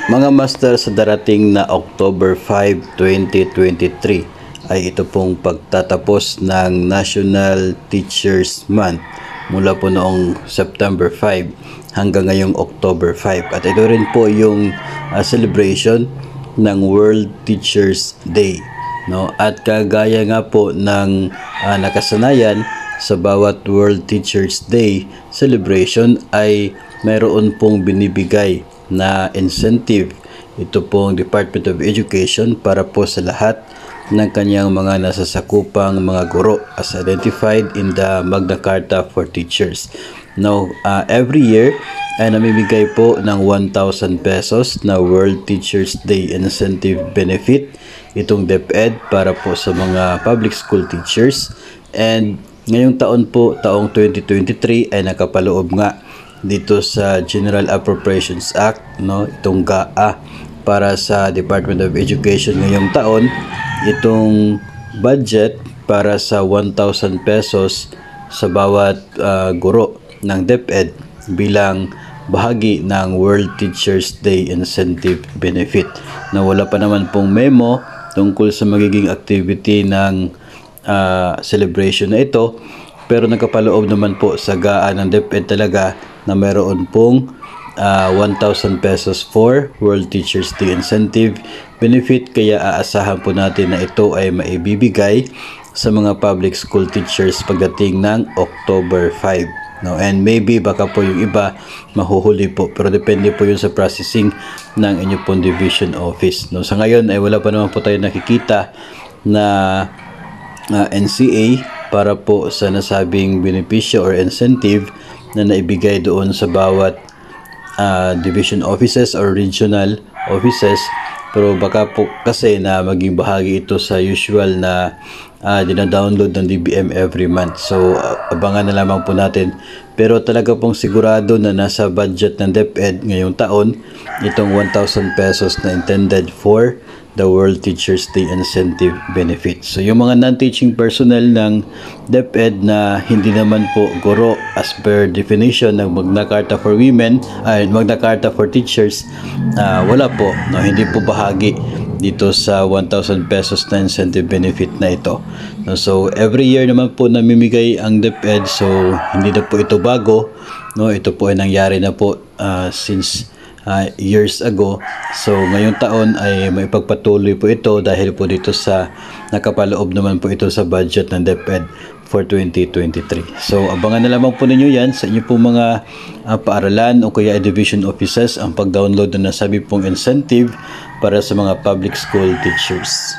Mga master, sa darating na October 5, 2023 ay ito pong pagtatapos ng National Teachers Month mula po noong September 5 hanggang ngayong October 5. At ito rin po yung celebration ng World Teachers Day. No? At kagaya nga po ng nakasanayan sa bawat World Teachers Day celebration ay mayroon pong binibigay na incentive ito pong Department of Education para po sa lahat ng kanyang mga nasasakupang mga guro as identified in the Magna Carta for Teachers. Now, every year ay namimigay po ng 1,000 pesos na World Teachers Day incentive benefit itong DepEd para po sa mga public school teachers. And ngayong taon po, taong 2023 ay nakapaloob nga dito sa General Appropriations Act, no, itong GAA para sa Department of Education ngayong taon, itong budget para sa 1,000 pesos sa bawat guro ng DepEd bilang bahagi ng World Teachers Day Incentive Benefit. Na wala pa naman pong memo tungkol sa magiging activity ng celebration na ito, pero nakapaloob naman po sa GAA ng DepEd talaga na mayroon pong 1,000 pesos for World Teachers Day Incentive Benefit, kaya aasahan po natin na ito ay maibibigay sa mga public school teachers pagdating ng October 5. No? And maybe baka po yung iba mahuhuli po, pero depende po yun sa processing ng inyo pong division office. No? Sa ngayon ay wala pa naman po tayo nakikita na NCA para po sa nasabing benepisyo or incentive na naibigay doon sa bawat division offices or regional offices, pero baka po kasi na maging bahagi ito sa usual na dina-download ng DBM every month. So abangan na lamang po natin, pero talaga pong sigurado na nasa budget ng DepEd ngayong taon itong 1,000 pesos na intended for the World Teachers Day Incentive Benefit. So yung mga non-teaching personnel ng DepEd na hindi naman po guro as per definition ng Magna Carta for Women, Magna Carta for Teachers, wala po, no, hindi po bahagi dito sa 1,000 pesos na incentive benefit na ito. No, so every year naman po namimigay ang DepEd, so hindi na po ito bago, no, ito po ay nangyari na po since years ago. So ngayong taon ay may pagpatuloy po ito dahil po dito sa nakapaloob naman po ito sa budget ng DepEd for 2023. So abangan na lamang po ninyo yan sa inyo pong mga paaralan o kaya division offices ang pag-download na nasabi pong incentive para sa mga public school teachers.